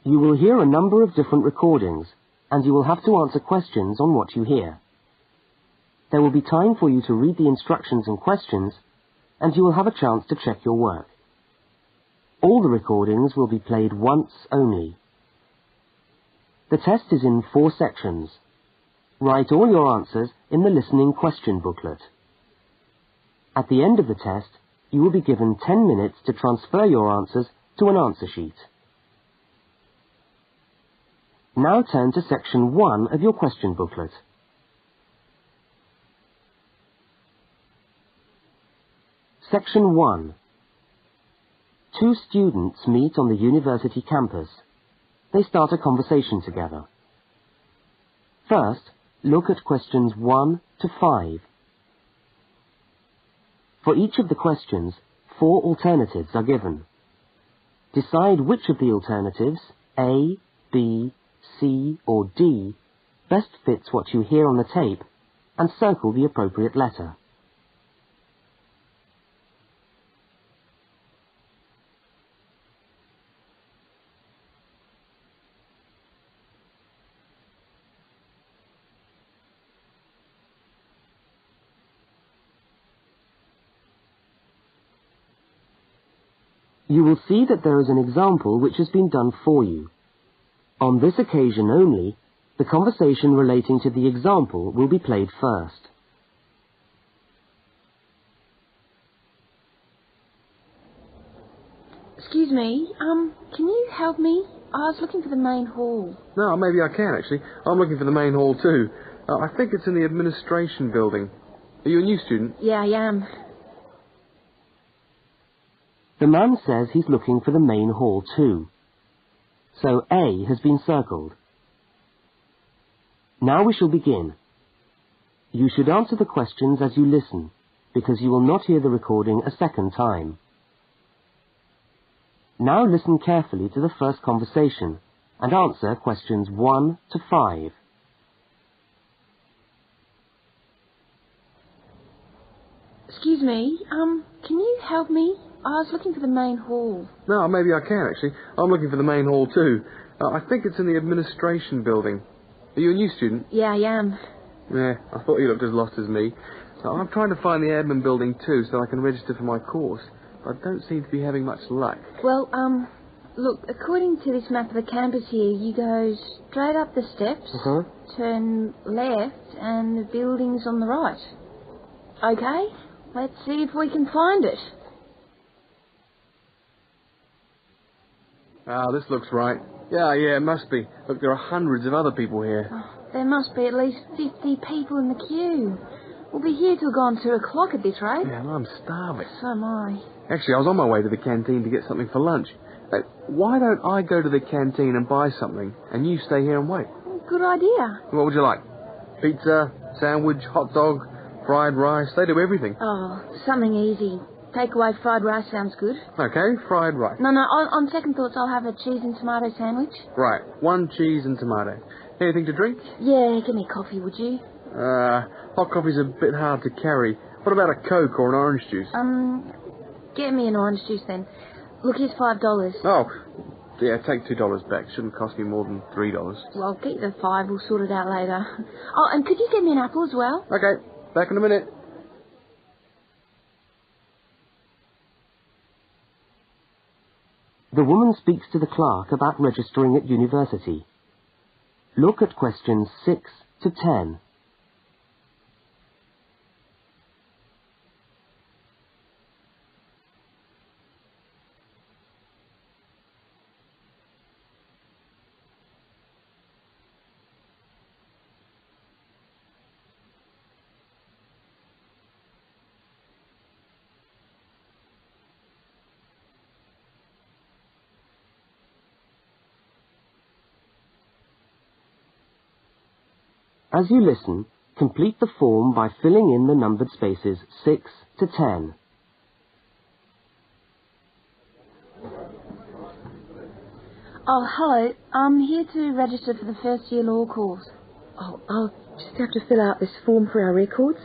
You will hear a number of different recordings, and you will have to answer questions on what you hear. There will be time for you to read the instructions and questions, and you will have a chance to check your work. All the recordings will be played once only. The test is in 4 sections. Write all your answers in the listening question booklet. At the end of the test, you will be given 10 minutes to transfer your answers to an answer sheet. Now turn to section 1 of your question booklet. Section 1. 2 students meet on the university campus. They start a conversation together. First, look at questions 1 to 5. For each of the questions, 4 alternatives are given. Decide which of the alternatives, A, B, C or D, best fits what you hear on the tape, and circle the appropriate letter. You will see that there is an example which has been done for you. On this occasion only, the conversation relating to the example will be played first. Excuse me, can you help me? I was looking for the main hall. No, maybe I can, actually. I'm looking for the main hall, too. I think it's in the administration building. Are you a new student? Yeah, I am. The man says he's looking for the main hall too. So A has been circled. Now we shall begin. You should answer the questions as you listen, because you will not hear the recording a second time. Now listen carefully to the first conversation and answer questions 1 to 5. Excuse me, can you help me? I was looking for the main hall. No, maybe I can, actually. I'm looking for the main hall, too. I think it's in the administration building. Are you a new student? Yeah, I am. Yeah, I thought you looked as lost as me. I'm trying to find the admin building, too, so I can register for my course. I don't seem to be having much luck. Well, look, according to this map of the campus here, you go straight up the steps, turn left, and the building's on the right. Okay, let's see if we can find it. Ah, this looks right. Yeah, it must be. Look, there are hundreds of other people here. Oh, there must be at least 50 people in the queue. We'll be here till gone 2 o'clock at this rate. Yeah, and I'm starving. So am I. Actually, I was on my way to the canteen to get something for lunch. Why don't I go to the canteen and buy something, and you stay here and wait? Good idea. What would you like? Pizza, sandwich, hot dog, fried rice? They do everything. Oh, something easy. Takeaway fried rice sounds good. Okay, fried rice. No, on second thoughts, I'll have a cheese and tomato sandwich. Right, 1 cheese and tomato. Anything to drink? Yeah, give me a coffee, would you? Hot coffee's a bit hard to carry. What about a Coke or an orange juice? Get me an orange juice then. Look, here's $5. Oh, yeah, take $2 back. Shouldn't cost me more than $3. Well, I'll get you the 5. We'll sort it out later. Oh, and could you get me an apple as well? Okay, back in a minute. The woman speaks to the clerk about registering at university. Look at questions 6 to 10. As you listen, complete the form by filling in the numbered spaces 6 to 10. Oh, hello. I'm here to register for the first year law course. Oh, I'll just have to fill out this form for our records.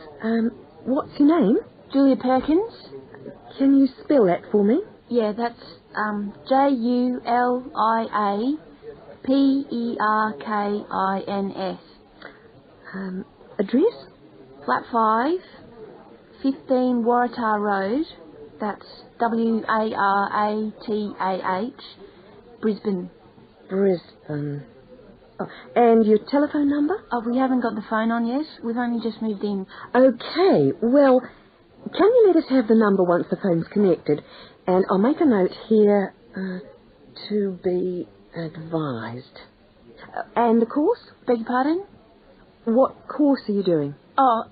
What's your name? Julia Perkins. Can you spell that for me? Yeah, that's Julia Perkins. Address? Flat 5, 15 Waratah Road. That's Waratah, Brisbane. Brisbane. Oh, and your telephone number? Oh, we haven't got the phone on yet. We've only just moved in. Okay, well, can you let us have the number once the phone's connected? And I'll make a note here, to be advised. And the course? Beg your pardon? What course are you doing? Oh,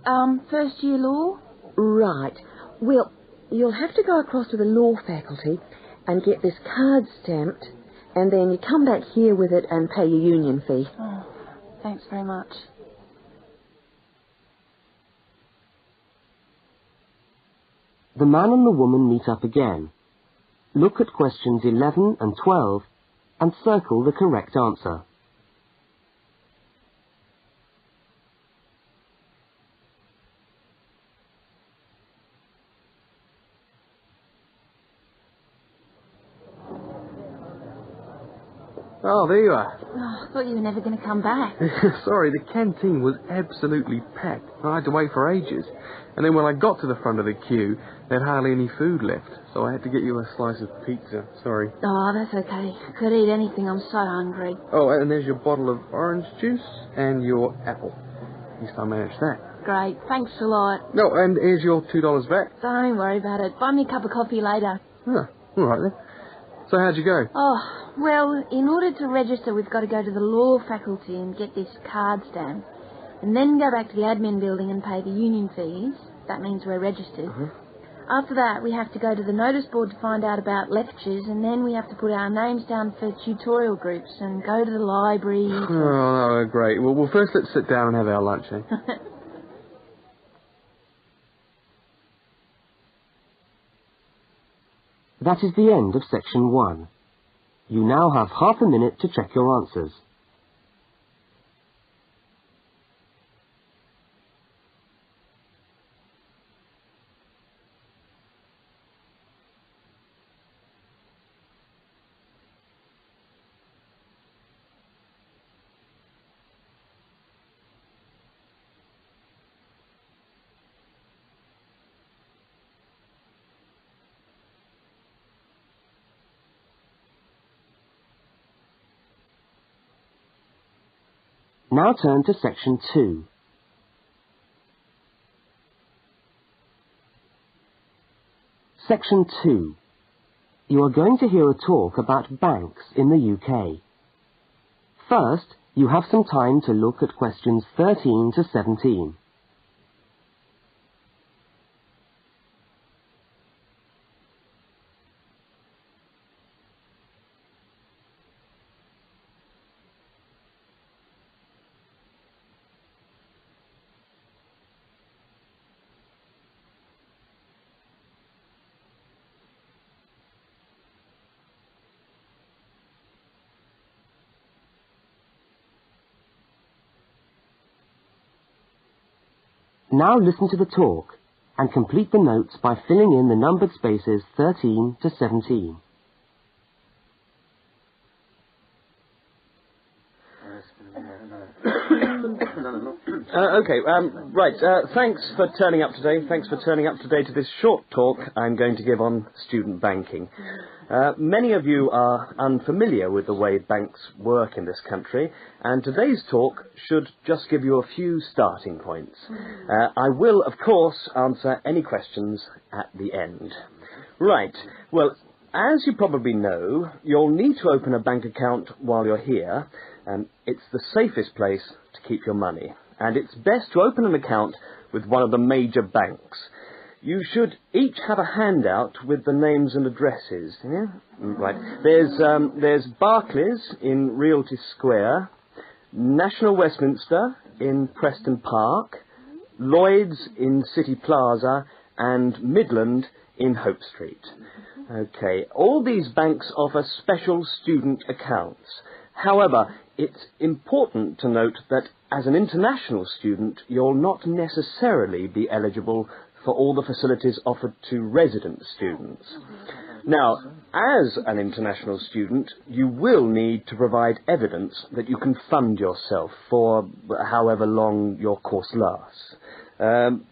first year law. Right. Well, you'll have to go across to the law faculty and get this card stamped, and then you come back here with it and pay your union fee. Oh, thanks very much. The man and the woman meet up again. Look at questions 11 and 12 and circle the correct answer. Oh, there you are. Oh, I thought you were never going to come back. Sorry, the canteen was absolutely packed. I had to wait for ages. And then when I got to the front of the queue, there had hardly any food left. So I had to get you a slice of pizza. Sorry. Oh, that's okay. I could eat anything. I'm so hungry. Oh, and there's your bottle of orange juice and your apple. At least I managed that. Great. Thanks a lot. No, and here's your $2 back. Don't worry about it. Buy me a cup of coffee later. Huh, all right then. So how'd you go? Oh, well, in order to register, we've got to go to the law faculty and get this card stamped, and then go back to the admin building and pay the union fees. That means we're registered. After that, we have to go to the notice board to find out about lectures, and then we have to put our names down for tutorial groups and go to the library. Oh, great. Well, first let's sit down and have our lunch, eh? That is the end of section 1. You now have half a minute to check your answers. Now turn to section 2. Section 2. You are going to hear a talk about banks in the UK. First, you have some time to look at questions 13 to 17. Now listen to the talk and complete the notes by filling in the numbered spaces 13 to 17. Thanks for turning up today. Thanks for turning up today to this short talk I'm going to give on student banking. Many of you are unfamiliar with the way banks work in this country, and today's talk should just give you a few starting points. I will, of course, answer any questions at the end. Right, well, as you probably know, you'll need to open a bank account while you're here. It's the safest place to keep your money, and it's best to open an account with one of the major banks. You should each have a handout with the names and addresses. Yeah? Right. There's Barclays in Realty Square, National Westminster in Preston Park, Lloyd's in City Plaza, and Midland in Hope Street. Okay. All these banks offer special student accounts. However, it's important to note that as an international student, you'll not necessarily be eligible for all the facilities offered to resident students. Now, as an international student, you will need to provide evidence that you can fund yourself for however long your course lasts.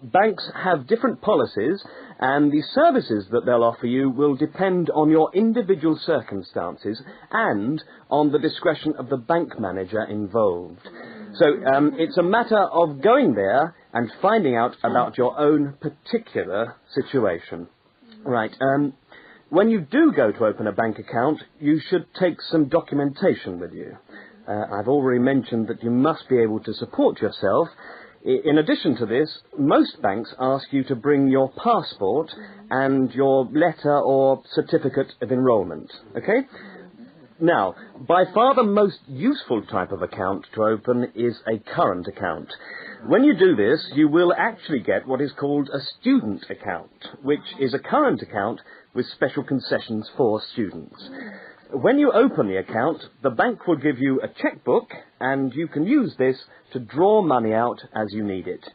Banks have different policies, and the services that they'll offer you will depend on your individual circumstances and on the discretion of the bank manager involved. So it's a matter of going there and finding out about your own particular situation. Right. When you do go to open a bank account, you should take some documentation with you. I've already mentioned that you must be able to support yourself. In addition to this, most banks ask you to bring your passport and your letter or certificate of enrolment. Okay? Now, by far the most useful type of account to open is a current account. When you do this, you will actually get what is called a student account, which is a current account with special concessions for students. When you open the account, the bank will give you a checkbook, and you can use this to draw money out as you need it.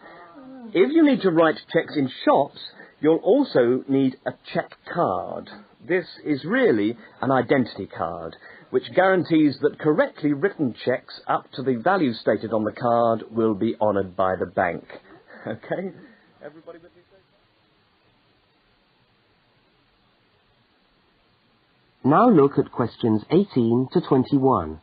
If you need to write cheques in shops, you'll also need a cheque card. This is really an identity card, which guarantees that correctly written cheques up to the value stated on the card will be honoured by the bank. Okay? Everybody with me? Now look at questions 18 to 21.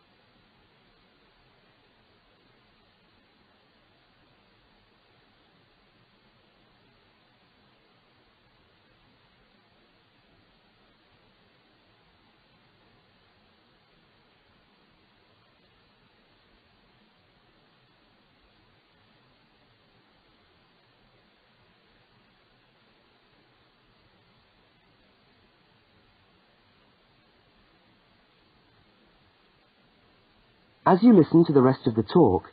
As you listen to the rest of the talk,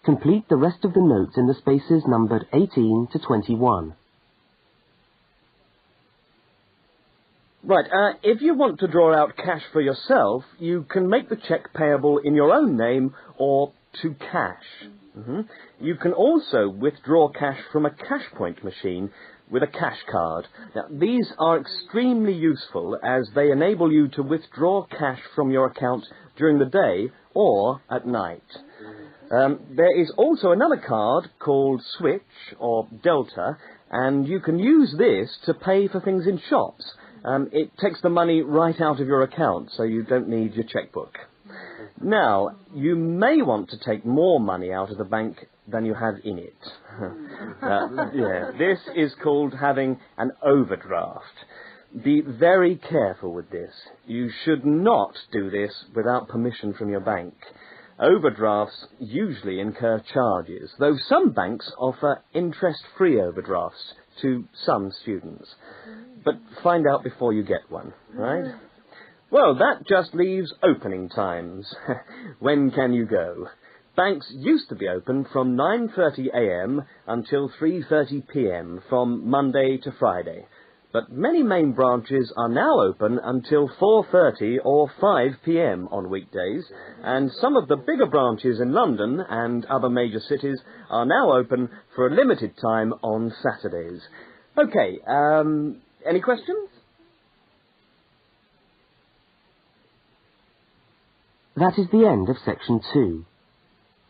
complete the rest of the notes in the spaces numbered 18 to 21. Right, if you want to draw out cash for yourself, you can make the cheque payable in your own name or to cash. You can also withdraw cash from a cash point machine with a cash card. Now, these are extremely useful as they enable you to withdraw cash from your account during the day or at night. There is also another card called Switch or Delta, and you can use this to pay for things in shops. It takes the money right out of your account, so you don't need your checkbook. Now, you may want to take more money out of the bank than you have in it. This is called having an overdraft. Be very careful with this. You should not do this without permission from your bank. Overdrafts usually incur charges, though some banks offer interest-free overdrafts to some students. But find out before you get one, right? Well, that just leaves opening times. When can you go? Banks used to be open from 9:30 a.m. until 3:30 p.m. from Monday to Friday. But many main branches are now open until 4:30 or 5 p.m. on weekdays, and some of the bigger branches in London and other major cities are now open for a limited time on Saturdays. Okay, any questions? That is the end of section 2.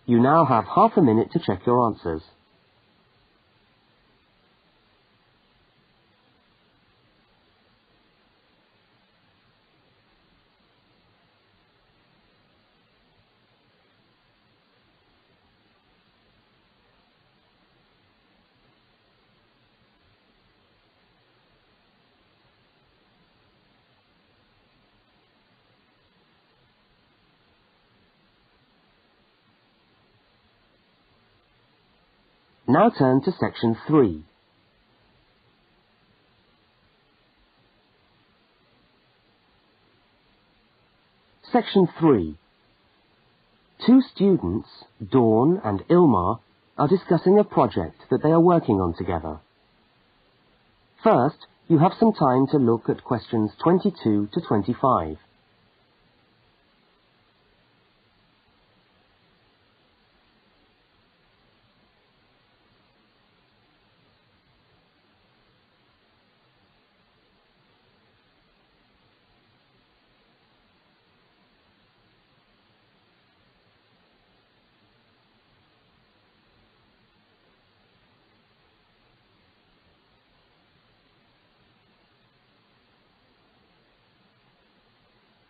You now have half a minute to check your answers. Now turn to section 3. Section 3. Two students, Dawn and Ilmar, are discussing a project that they are working on together. First, you have some time to look at questions 22 to 25.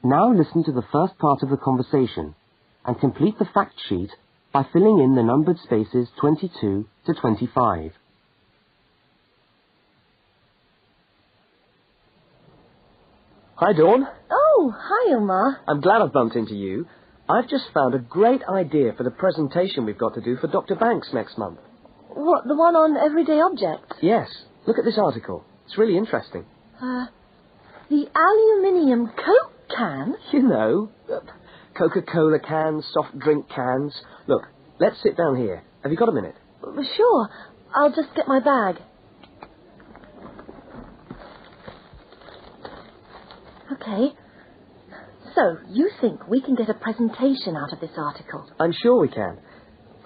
Now listen to the first part of the conversation and complete the fact sheet by filling in the numbered spaces 22 to 25. Hi, Dawn. Oh, hi, Omar. I'm glad I've bumped into you. I've just found a great idea for the presentation we've got to do for Dr. Banks next month. What, the one on everyday objects? Yes. Look at this article. It's really interesting. The aluminium Coke can? You know, Coca-Cola cans, soft drink cans. Look, let's sit down here. Have you got a minute? Sure. I'll just get my bag. Okay. So, you think we can get a presentation out of this article? I'm sure we can.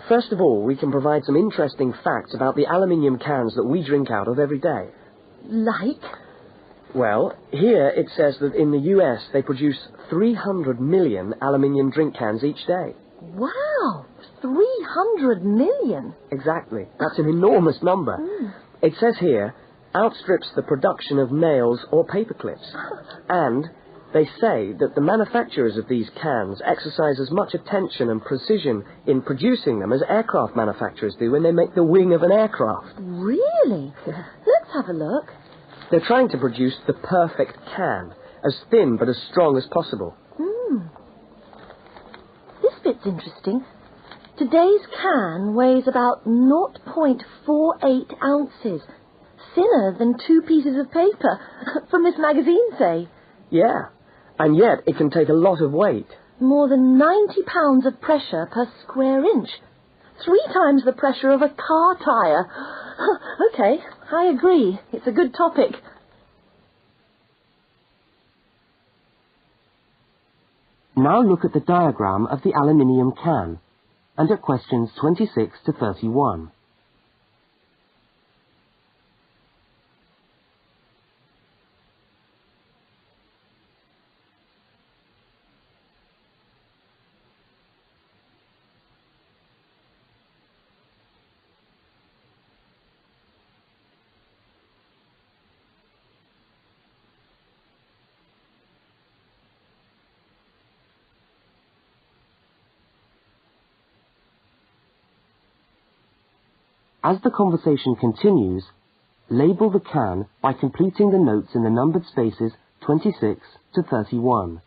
First of all, we can provide some interesting facts about the aluminium cans that we drink out of every day. Like? Well, here it says that in the US they produce 300 million aluminium drink cans each day. Wow! 300 million? Exactly. That's an enormous number. It says here, outstrips the production of nails or paper clips. And they say that the manufacturers of these cans exercise as much attention and precision in producing them as aircraft manufacturers do when they make the wing of an aircraft. Really? Let's have a look. They're trying to produce the perfect can, as thin but as strong as possible. This bit's interesting. Today's can weighs about 0.48 ounces. Thinner than 2 pieces of paper, from this magazine, say. Yeah, and yet it can take a lot of weight. More than 90 pounds of pressure per square inch. 3 times the pressure of a car tyre. Okay, I agree. It's a good topic. Now look at the diagram of the aluminium can and at questions 26 to 31. As the conversation continues, label the can by completing the notes in the numbered spaces 26 to 31.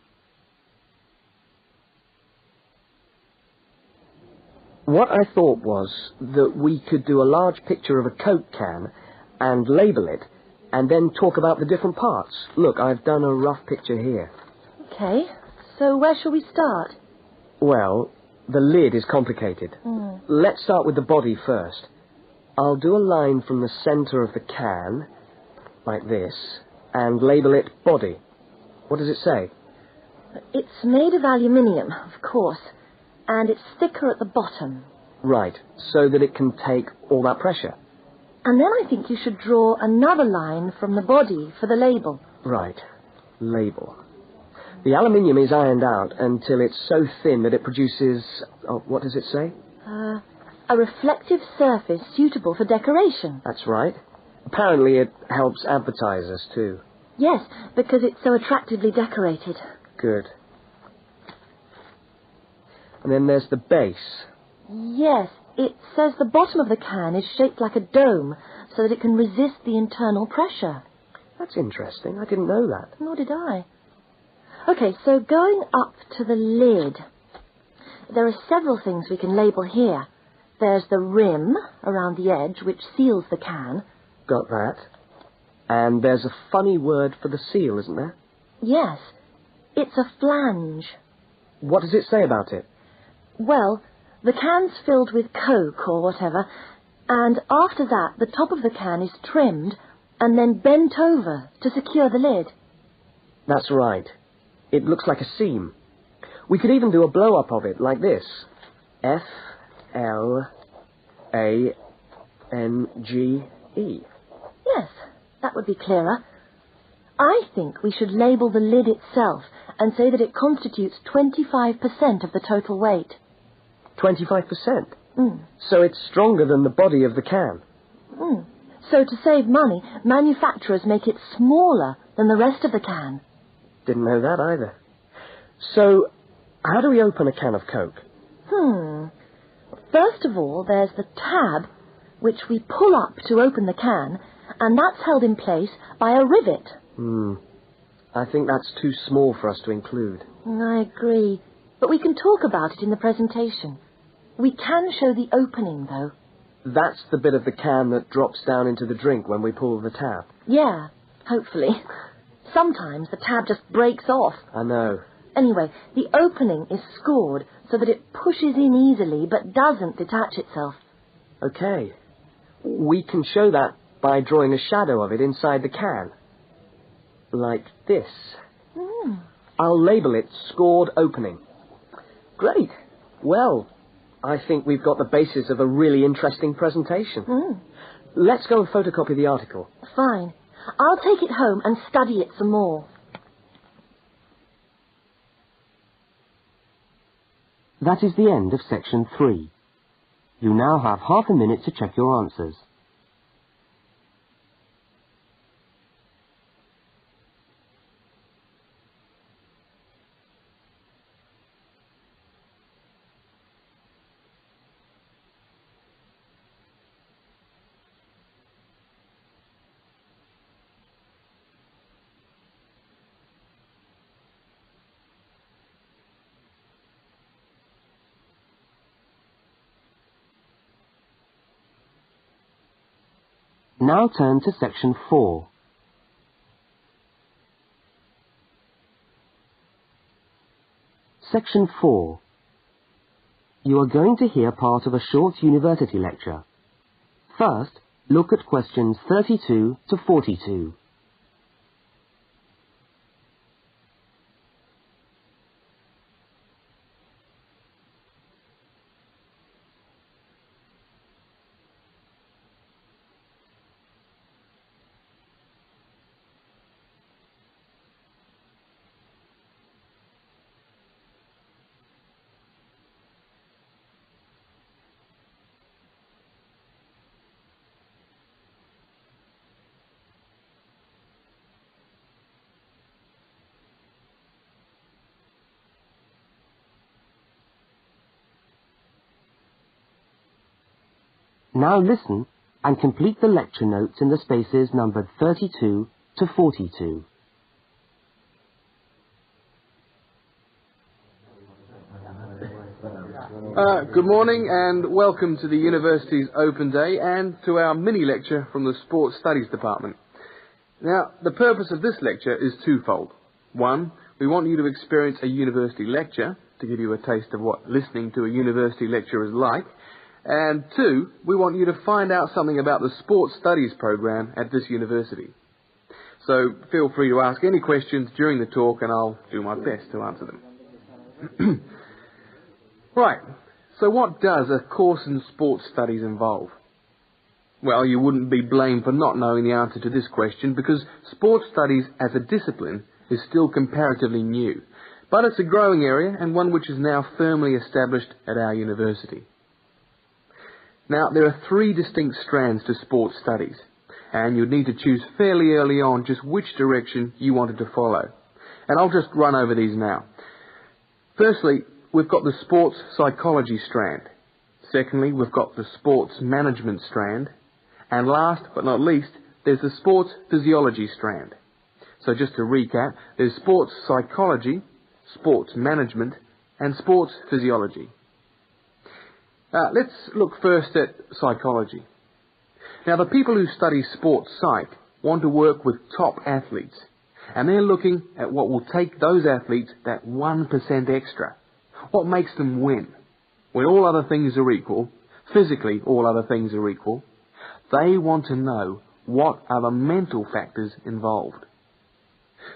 What I thought was that we could do a large picture of a Coke can and label it, and then talk about the different parts. Look, I've done a rough picture here. Okay, so where shall we start? Well, the lid is complicated. Let's start with the body first. I'll do a line from the centre of the can, like this, and label it body. What does it say? It's made of aluminium, of course, and it's thicker at the bottom. Right, so that it can take all that pressure. And then I think you should draw another line from the body for the label. Right, label. The aluminium is ironed out until it's so thin that it produces... Oh, what does it say? A reflective surface suitable for decoration. That's right. Apparently it helps advertisers too. Yes, because it's so attractively decorated. Good. And then there's the base. Yes, it says the bottom of the can is shaped like a dome so that it can resist the internal pressure. That's interesting. I didn't know that. Nor did I. Okay, so going up to the lid, there are several things we can label here. There's the rim around the edge, which seals the can. Got that. And there's a funny word for the seal, isn't there? Yes, it's a flange. What does it say about it? Well, the can's filled with Coke or whatever, and after that the top of the can is trimmed and then bent over to secure the lid. That's right. It looks like a seam. We could even do a blow-up of it, like this. F-L-A-N-G-E. Yes, that would be clearer. I think we should label the lid itself and say that it constitutes 25% of the total weight. 25%? So it's stronger than the body of the can. So to save money, manufacturers make it smaller than the rest of the can. Didn't know that either. So, how do we open a can of Coke? First of all, there's the tab, which we pull up to open the can, and that's held in place by a rivet. I think that's too small for us to include. I agree, but we can talk about it in the presentation. We can show the opening, though. That's the bit of the can that drops down into the drink when we pull the tab. Yeah, hopefully. Sometimes the tab just breaks off. I know. Anyway, the opening is scored so that it pushes in easily but doesn't detach itself. Okay. We can show that by drawing a shadow of it inside the can. Like this. I'll label it Scored Opening. Great. Well, I think we've got the basis of a really interesting presentation. Let's go and photocopy the article. Fine. I'll take it home and study it some more. That is the end of section 3. You now have half a minute to check your answers. Now turn to section 4. Section 4. You are going to hear part of a short university lecture. First, look at questions 32 to 42. Now listen and complete the lecture notes in the spaces numbered 32 to 42. Good morning and welcome to the university's open day and to our mini lecture from the Sports Studies Department. Now, the purpose of this lecture is twofold. One, we want you to experience a university lecture to give you a taste of what listening to a university lecture is like. And two, we want you to find out something about the Sports Studies program at this university. So feel free to ask any questions during the talk and I'll do my best to answer them. Right, so what does a course in sports studies involve? Well, you wouldn't be blamed for not knowing the answer to this question because sports studies as a discipline is still comparatively new. But it's a growing area and one which is now firmly established at our university. Now, there are 3 distinct strands to sports studies, and you'd need to choose fairly early on just which direction you wanted to follow. And I'll just run over these now. Firstly, we've got the sports psychology strand. Secondly, we've got the sports management strand. And last but not least, there's the sports physiology strand. So just to recap, there's sports psychology, sports management, and sports physiology. Let's look first at psychology. Now, the people who study sports psych want to work with top athletes, and they're looking at what will take those athletes that 1% extra. What makes them win? When all other things are equal, physically all other things are equal, they want to know what are the mental factors involved.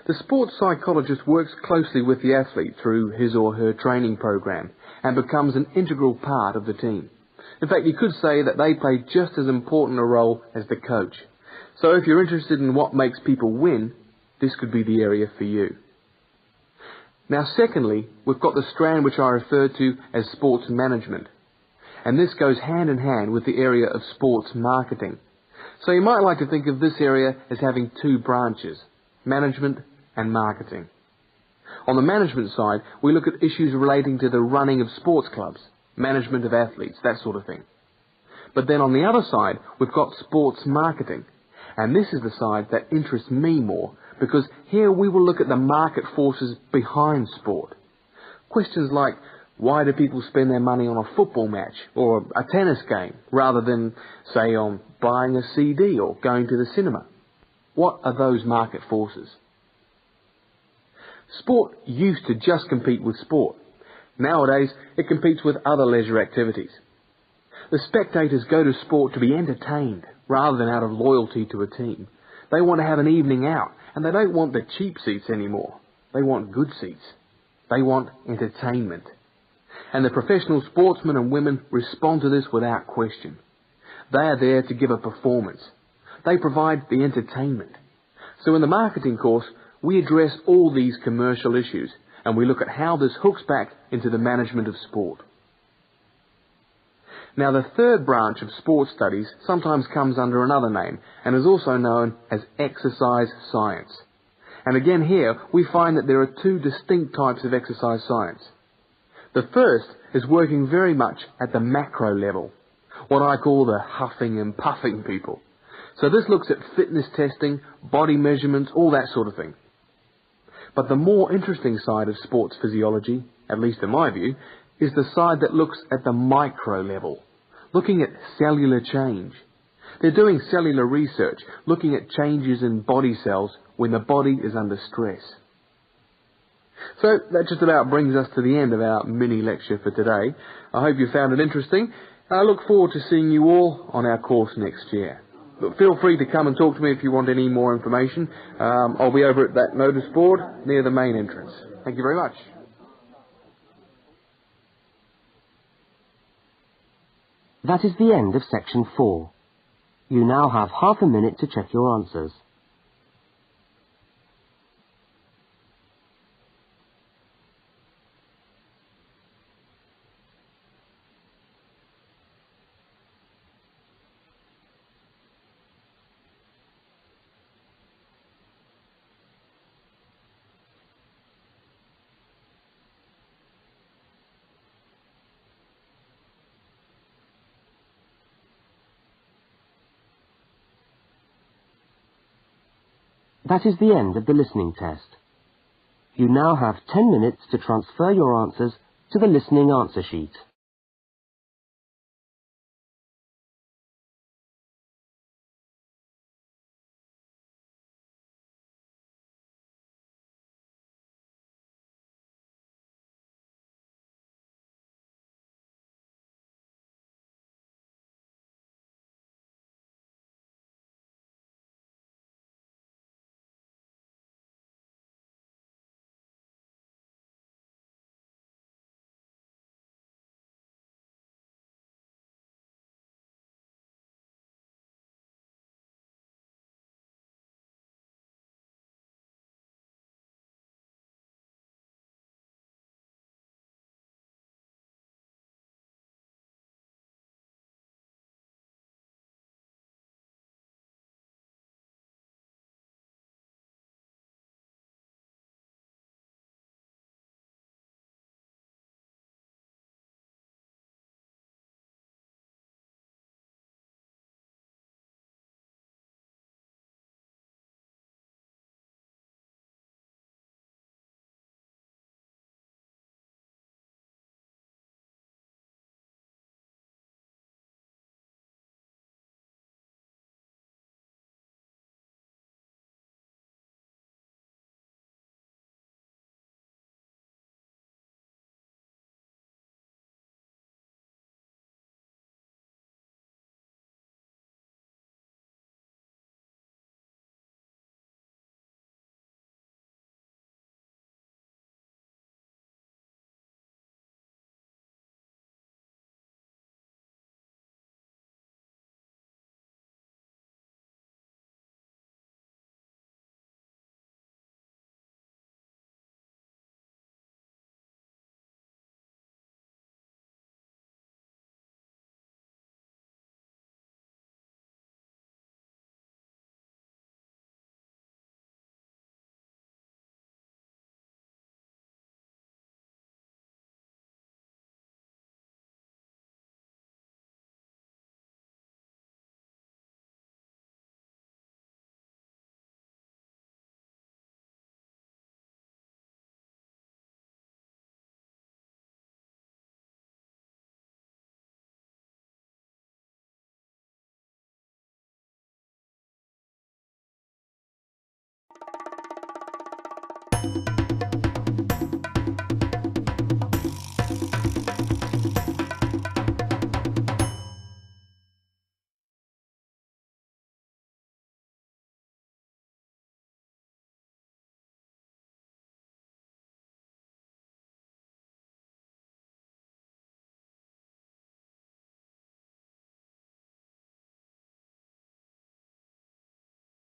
The sports psychologist works closely with the athlete through his or her training program and becomes an integral part of the team. In fact, you could say that they play just as important a role as the coach. So if you're interested in what makes people win, this could be the area for you. Now, secondly, we've got the strand which I referred to as sports management. And this goes hand in hand with the area of sports marketing. So you might like to think of this area as having 2 branches, management and marketing. On the management side, we look at issues relating to the running of sports clubs, management of athletes, that sort of thing. But then on the other side, we've got sports marketing. And this is the side that interests me more, because here we will look at the market forces behind sport. Questions like, why do people spend their money on a football match or a tennis game rather than, say, on buying a CD or going to the cinema? What are those market forces? Sport used to just compete with sport. Nowadays, it competes with other leisure activities. The spectators go to sport to be entertained rather than out of loyalty to a team. They want to have an evening out, and they don't want the cheap seats anymore. They want good seats. They want entertainment. And the professional sportsmen and women respond to this without question. They are there to give a performance. They provide the entertainment. So in the marketing course, we address all these commercial issues, and we look at how this hooks back into the management of sport. Now, the third branch of sports studies sometimes comes under another name and is also known as exercise science. And again here, we find that there are two distinct types of exercise science. The first is working very much at the macro level, what I call the huffing and puffing people. So this looks at fitness testing, body measurements, all that sort of thing. But the more interesting side of sports physiology, at least in my view, is the side that looks at the micro level, looking at cellular change. They're doing cellular research, looking at changes in body cells when the body is under stress. So that just about brings us to the end of our mini lecture for today. I hope you found it interesting. I look forward to seeing you all on our course next year. But feel free to come and talk to me if you want any more information. I'll be over at that notice board near the main entrance. Thank you very much. That is the end of section 4. You now have half a minute to check your answers. That is the end of the listening test. You now have 10 minutes to transfer your answers to the listening answer sheet. Bye.